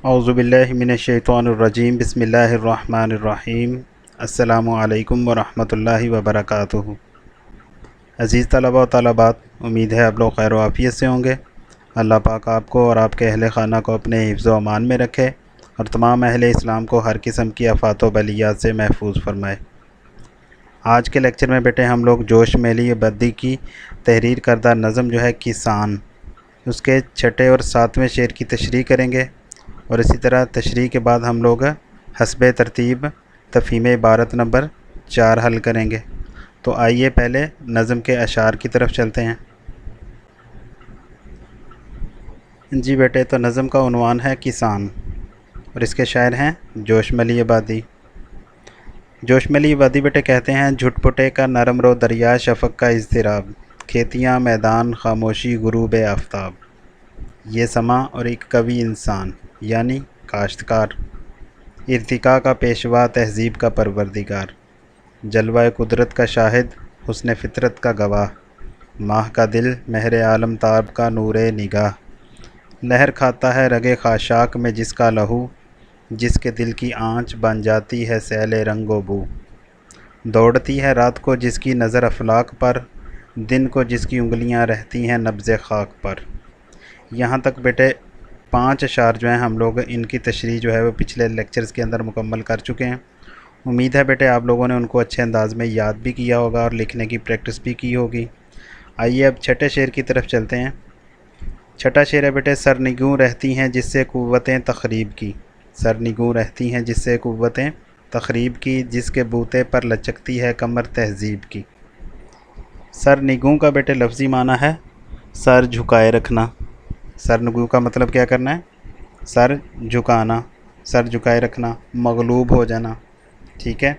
औज़ुबिल्लाहि मिनश्शैतानिर्रजीम बिस्मिल्लाहिर्रहमानिर्रहीम। अस्सलामु अलैकुम वरहमतुल्लाहि वबरकातुहू। अज़ीज़ तलबा व तलबात, उम्मीद है आप लोग खैर व आफ़ियत से होंगे। अल्लाह पाक आपको और आपके अहले ख़ाना को अपने हिफ्ज़ व अमान में रखे और तमाम अहले इस्लाम को हर किस्म की आफ़ात व बलियात से महफूज फरमाए। आज के लेक्चर में बेटे हम लोग जोश मेली बद्दी की तहरीर करदा नज़म जो है किसान, उसके छठे और सातवें शेर की तशरीह करेंगे और इसी तरह तशरीह के बाद हम लोग हस्बे तरतीब तफ़हीम इबारत नंबर 4 हल करेंगे। तो आइए पहले नज़म के अशार की तरफ चलते हैं। जी बेटे, तो नज़म का उन्वान है किसान और इसके शायर हैं जोशमली आबादी। जोशमली आबादी बेटे कहते हैं, झुटपुटे का नरम रो दरिया शफ़क़ का इज़्तिराब, खेतियाँ मैदान खामोशी गुरूब आफ्ताब। ये समा और एक कवि इंसान यानी काश्तकार, इर्तिका का पेशवा तहज़ीब का परवरदिगार, जलवा कुदरत का शाहिद हुस्न फ़ितरत का गवाह, माह का दिल महर आलम ताब का नूरे निगाह। लहर खाता है रगे खाशाक में जिसका लहू, जिसके दिल की आँच बन जाती है सैले रंगो बू। दौड़ती है रात को जिसकी नज़र अफलाक पर, दिन को जिसकी उंगलियां रहती हैं नब्ज़े खाक पर। यहाँ तक बेटे 5 अशार जो हैं हम लोग इनकी तशरीह जो है वो पिछले लेक्चर्स के अंदर मुकम्मल कर चुके हैं। उम्मीद है बेटे आप लोगों ने उनको अच्छे अंदाज में याद भी किया होगा और लिखने की प्रैक्टिस भी की होगी। आइए अब छठे शेर की तरफ चलते हैं। छठा शेर है बेटे, सरनिगूं रहती हैं जिससे क़ुव्वतें तख़रीब की, सरनिगूं रहती हैं जिससे क़ुव्वतें तख़रीब की, जिसके बूते पर लचकती है कमर तहज़ीब की। सरनिगूं का बेटे लफ्ज़ी माना है सर झुकाए रखना। सरनिगूं का मतलब क्या करना है? सर झुकाना, सर झुकाए रखना, मगलूब हो जाना। ठीक है।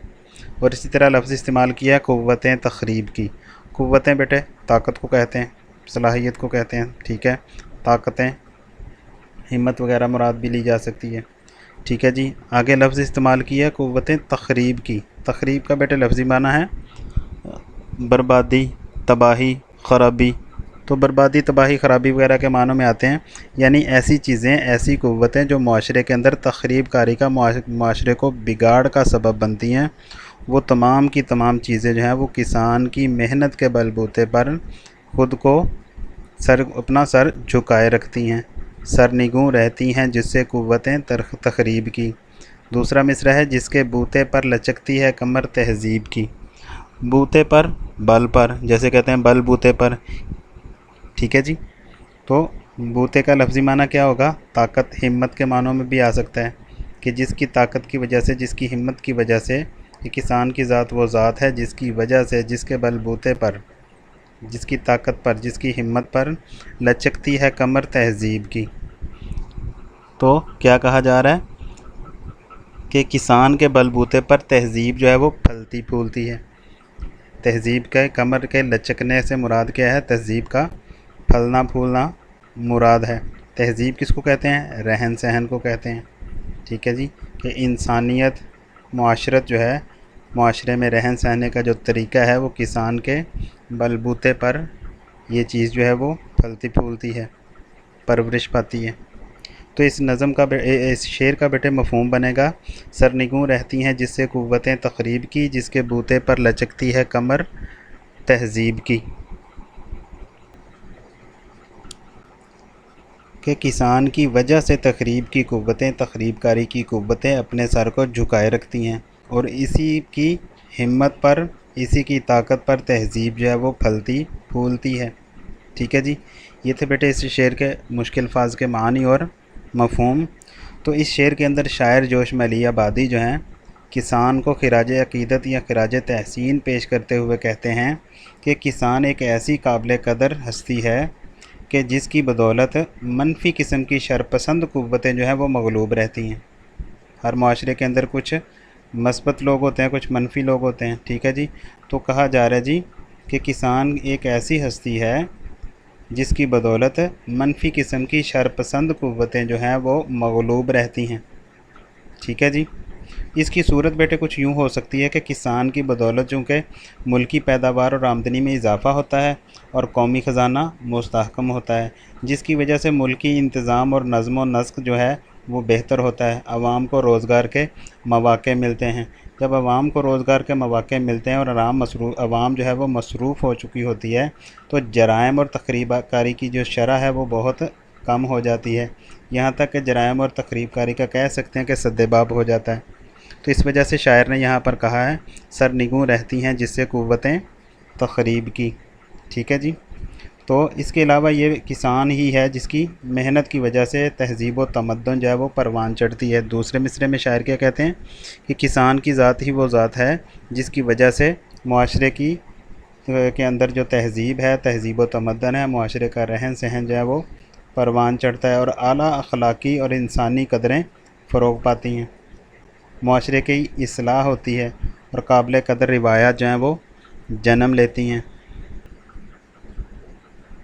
और इसी तरह लफ्ज़ इस्तेमाल किया क़ुव्वतें तख़रीब की। क़ुव्वतें बेटे ताकत को कहते हैं, सलाहियत को कहते हैं। ठीक है, ताकतें, हिम्मत वगैरह मुराद भी ली जा सकती है। ठीक है जी। आगे लफ्ज़ इस्तेमाल किया क़ुव्वतें तख़रीब की। तख़रीब का बेटे लफ्ज़ी माना है बर्बादी, तबाही, ख़राबी। तो बर्बादी, तबाही, ख़राबी वगैरह के मानों में आते हैं, यानी ऐसी चीज़ें, ऐसी क़ुव्वतें जो माशरे के अंदर तख़रीब कारी का, माशरे को बिगाड़ का सबब बनती हैं, वो तमाम की तमाम चीज़ें जो हैं वो किसान की मेहनत के बलबूते पर ख़ुद को अपना सर झुकाए रखती हैं। सरनिगूं रहती हैं जिससे क़ुव्वतें तख़रीब की। दूसरा मिसरा है, जिसके बूते पर लचकती है कमर तहज़ीब की। बूते पर, बल पर, जैसे कहते हैं बल बूते पर। ठीक है जी। तो बूते का लफ्ज़ी माना क्या होगा? ताकत, हिम्मत के मानों में भी आ सकता है कि जिसकी ताकत की वजह से, जिसकी हिम्मत की वजह से, ये किसान की ज़ात वो ज़ात है जिसकी वजह से, जिसके बल बूते पर, जिसकी ताकत पर, जिसकी हिम्मत पर लचकती है कमर तहज़ीब की। तो क्या कहा जा रहा है कि किसान के बलबूते पर तहज़ीब जो है वो फलती फूलती है। तहज़ीब के कमर के लचकने से मुराद क्या है? तहज़ीब का फलना फूलना मुराद है। तहज़ीब किसको कहते हैं? रहन सहन को कहते हैं। ठीक है जी, कि इंसानियत, मुआशरत जो है, मुआशरे में रहन सहने का जो तरीक़ा है वो किसान के बलबूते पर ये चीज़ जो है वो फलती फूलती है, परवरिश पाती है। तो इस नज़म का, इस शेर का बेटे मफ़हूम बनेगा, सरनिगूं रहती हैं जिससे क़ुव्वतें तख़रीब की, जिसके बूते पर लचकती है कमर तहज़ीब की। कि किसान की वजह से तक़रीब की क़ुव्वतें, तक़रीब कारी की क़ुव्वतें अपने सर को झुकाए रखती हैं और इसी की हिम्मत पर, इसी की ताकत पर तहज़ीब जो है वो फलती फूलती है। ठीक है जी। ये थे बेटे इस शेर के मुश्किल अल्फाज के मानी और मफ़हूम। तो इस शेर के अंदर शायर जोशमली आबादी जो हैं किसान को खिराज अक़ीदत या खिराज तहसीन पेश करते हुए कहते हैं कि किसान एक ऐसी काबिल कदर हस्ती है कि जिसकी बदौलत मनफी किस्म की शरपसंद क़ुव्वतें जो हैं वो मगलूब रहती हैं। हर माशरे के अंदर कुछ मस्बत लोग होते हैं, कुछ मनफी लोग होते हैं। ठीक है जी। तो कहा जा रहा है जी कि किसान एक ऐसी हस्ती है जिसकी बदौलत मनफी किस्म की शरपसंद क़ुव्वतें जो हैं वो मगलूब रहती हैं। ठीक है जी। इसकी सूरत बेटे कुछ यूँ हो सकती है कि किसान की बदौलत चूँकि मुल्की पैदावार और आमदनी में इजाफ़ा होता है और कौमी ख़जाना मुस्तहकम होता है, जिसकी वजह से मुल्की इंतज़ाम और नज़्म व नस्क जो है وہ بہتر ہوتا ہے۔ عوام کو روزگار کے مواقع ملتے ہیں۔ جب عوام کو روزگار کے مواقع ملتے ہیں اور عوام جو ہے وہ مصروف ہو چکی ہوتی ہے تو جرائم اور تخریب کاری کی جو شرح ہے وہ بہت کم ہو جاتی ہے، یہاں تک کہ جرائم اور تخریب کاری کا کہہ سکتے ہیں کہ سدباب ہو جاتا ہے۔ تو اس وجہ سے شاعر نے یہاں پر کہا ہے سرنگوں رہتی ہیں جس سے قوتیں تخریب کی، ٹھیک ہے جی۔ تو اس کے علاوہ یہ کسان ہی ہے جس کی محنت کی وجہ سے تہذیب و تمدن جو ہے وہ پروان چڑھتی ہے۔ دوسرے مصرعے میں شاعر کیا کہتے ہیں کہ کسان کی ذات ہی وہ ذات ہے جس کی وجہ سے معاشرے کے اندر جو تہذیب ہے، تہذیب و تمدن ہے، معاشرے کا رہن سہن جو ہے وہ پروان چڑھتا ہے اور اعلیٰ اخلاقی اور انسانی قدریں فروغ پاتی ہیں، معاشرے کی اصلاح ہوتی ہے اور قابل قدر روایات جو ہیں وہ جنم لیتی ہیں۔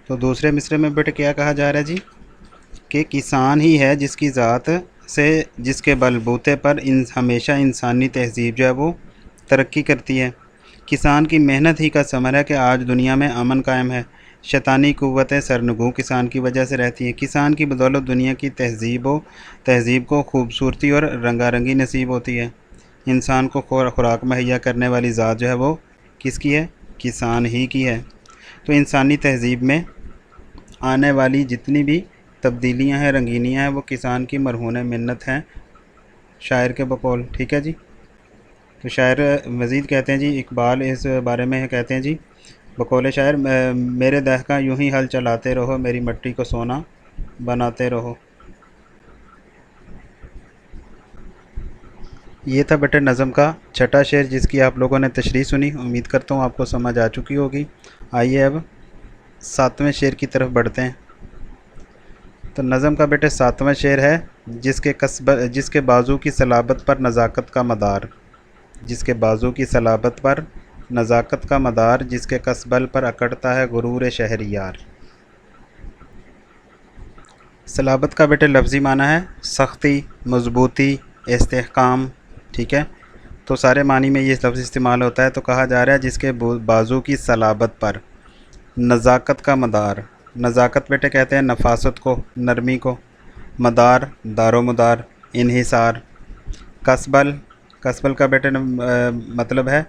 تو دوسرے مصرعے میں بیٹے کیا کہا جا رہا ہے جی کہ کسان ہی ہے جس کی ذات سے، جس کے بل بوتے پر ہمیشہ انسانی تہذیب جو ہے وہ ترقی کرتی ہے۔ کسان کی محنت ہی کا ثمر ہے کہ آج دنیا میں امن قائم ہے۔ شیطانی قوتیں سرنگوں کسان کی وجہ سے رہتی ہیں۔ کسان کی بدولت دنیا کی تہذیب کو خوبصورتی اور رنگا رنگی نصیب ہوتی ہے۔ انسان کو خوراک مہیا کرنے والی ذات جو ہے وہ کس کی ہے؟ کسان ہی کی ہے۔ تو انسانی تہذیب میں آنے والی جتنی بھی تبدیلیاں ہیں، رنگینیاں ہیں، وہ کسان کی مرہون منت ہیں شاعر کے بقول، ٹھیک ہے جی۔ تو شاعر مزید کہتے ہیں جی، اقبال اس بارے میں کہتے ہیں جی بقول شاعر، میرے دہقاں یوں ہی ہل چلاتے رہو، میری مٹی کو سونا بناتے رہو۔ یہ تھا بیٹے نظم کا چھٹا شعر جس کی آپ لوگوں نے تشریح سنی، امید کرتا ہوں آپ کو سمجھ آ چکی ہوگی۔ آئیے اب 7ویں شعر کی طرف بڑھتے ہیں۔ تو نظم کا بیٹے 7واں شعر ہے جس کے بازو کی صلابت پر نزاکت کا مدار، جس کے بازو کی صلابت پر نزاکت کا مدار، جس کے کسبل پر اکڑتا ہے غرور شہریار۔ صلابت کا بیٹے لفظی معنی ہے سختی، مضبوطی، استحکام، ٹھیک ہے۔ تو سارے معنی میں یہ لفظ استعمال ہوتا ہے۔ تو کہا جا رہا ہے جس کے بازو کی صلابت پر نزاکت کا مدار، نزاکت بیٹے کہتے ہیں نفاست کو، نرمی کو، مدار دار و مدار، انحصار۔ کسبل کا بیٹے مطلب ہے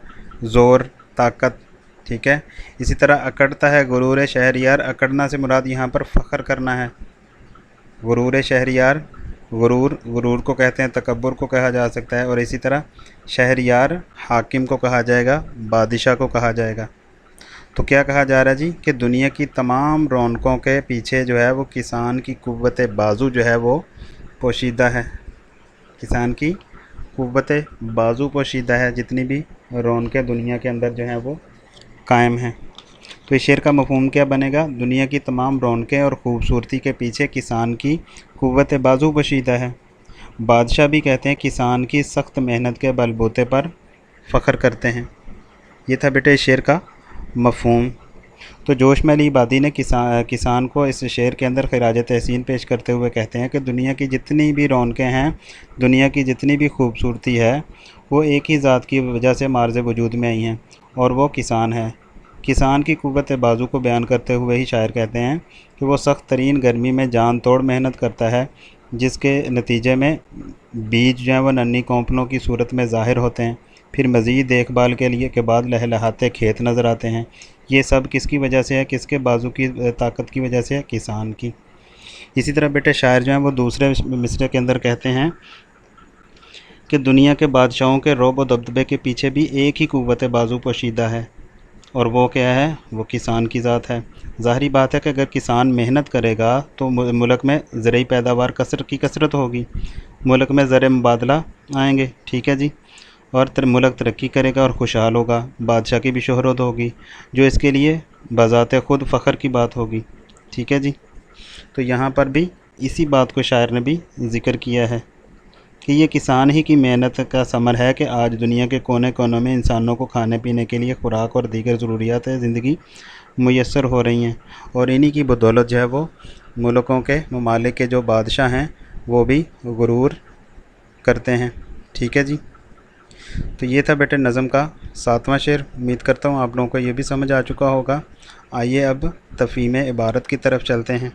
زور، طاقت، ٹھیک ہے۔ اسی طرح اکڑتا ہے غرور شہریار، اکڑنا سے مراد یہاں پر فخر کرنا ہے۔ غرور شہریار، غرور کو کہتے ہیں، تکبر کو کہا جا سکتا ہے، اور اسی طرح شہریار حاکم کو کہا جائے گا، بادشاہ کو کہا جائے گا۔ تو کیا کہا جا رہا ہے جی کہ دنیا کی تمام رونقوں کے پیچھے جو ہے وہ کسان کی قوت بازو جو ہے وہ پوشیدہ ہے، کسان کی قوت بازو پوشیدہ ہے، جتنی بھی رونقیں دنیا کے اندر جو ہیں وہ قائم ہیں۔ تو اس شعر کا مفہوم کیا بنے گا؟ دنیا کی تمام رونقیں اور خوبصورتی کے پیچھے کسان کی قوت بازو پوشیدہ ہے۔ بادشاہ بھی کہتے ہیں کسان کی سخت محنت کے بل بوتے پر فخر کرتے ہیں۔ یہ تھا بیٹے اس شعر کا مفہوم۔ تو جوش میں علی عبادی نے کسان کو اس شعر کے اندر خراج تحسین پیش کرتے ہوئے کہتے ہیں کہ دنیا کی جتنی بھی رونقیں ہیں، دنیا کی جتنی بھی خوبصورتی ہے، وہ ایک ہی ذات کی وجہ سے معرض وجود میں آئی ہیں، اور وہ کسان ہے۔ کسان کی قوت بازو کو بیان کرتے ہوئے ہی شاعر کہتے ہیں کہ وہ سخت ترین گرمی میں جان توڑ محنت کرتا ہے، جس کے نتیجے میں بیج جو ہیں وہ ننھی کونپنوں کی صورت میں ظاہر ہوتے ہیں، پھر مزید دیکھ بھال کے بعد لہلہاتے کھیت نظر آتے ہیں۔ یہ سب کس کی وجہ سے ہے؟ کس کے بازو کی طاقت کی وجہ سے ہے؟ کسان کی۔ اسی طرح بیٹے شاعر جو ہیں وہ دوسرے مصرعے کے اندر کہتے ہیں کہ دنیا کے بادشاہوں کے رعب و دبدبے کے پیچھے بھی ایک ہی قوت بازو پوشیدہ ہے، اور وہ کیا ہے؟ وہ کسان کی ذات ہے۔ ظاہری بات ہے کہ اگر کسان محنت کرے گا تو ملک میں زرعی پیداوار کی کثرت ہوگی، ملک میں زر مبادلہ آئیں گے، ٹھیک ہے جی، اور ملک ترقی کرے گا اور خوشحال ہوگا، بادشاہ کی بھی شہرت ہوگی، جو اس کے لیے بذات خود فخر کی بات ہوگی، ٹھیک ہے جی۔ تو یہاں پر بھی اسی بات کو شاعر نے بھی ذکر کیا ہے کہ یہ کسان ہی کی محنت کا ثمر ہے کہ آج دنیا کے کونے کونوں میں انسانوں کو کھانے پینے کے لیے خوراک اور دیگر ضروریات زندگی میسر ہو رہی ہیں، اور انہی کی بدولت جو ہے وہ ملکوں کے ممالک کے جو بادشاہ ہیں وہ بھی غرور کرتے ہیں، ٹھیک ہے جی۔ تو یہ تھا بیٹے نظم کا 7واں شعر۔ امید کرتا ہوں آپ لوگوں کو یہ بھی سمجھ آ چکا ہوگا۔ آئیے اب تفہیم عبارت کی طرف چلتے ہیں۔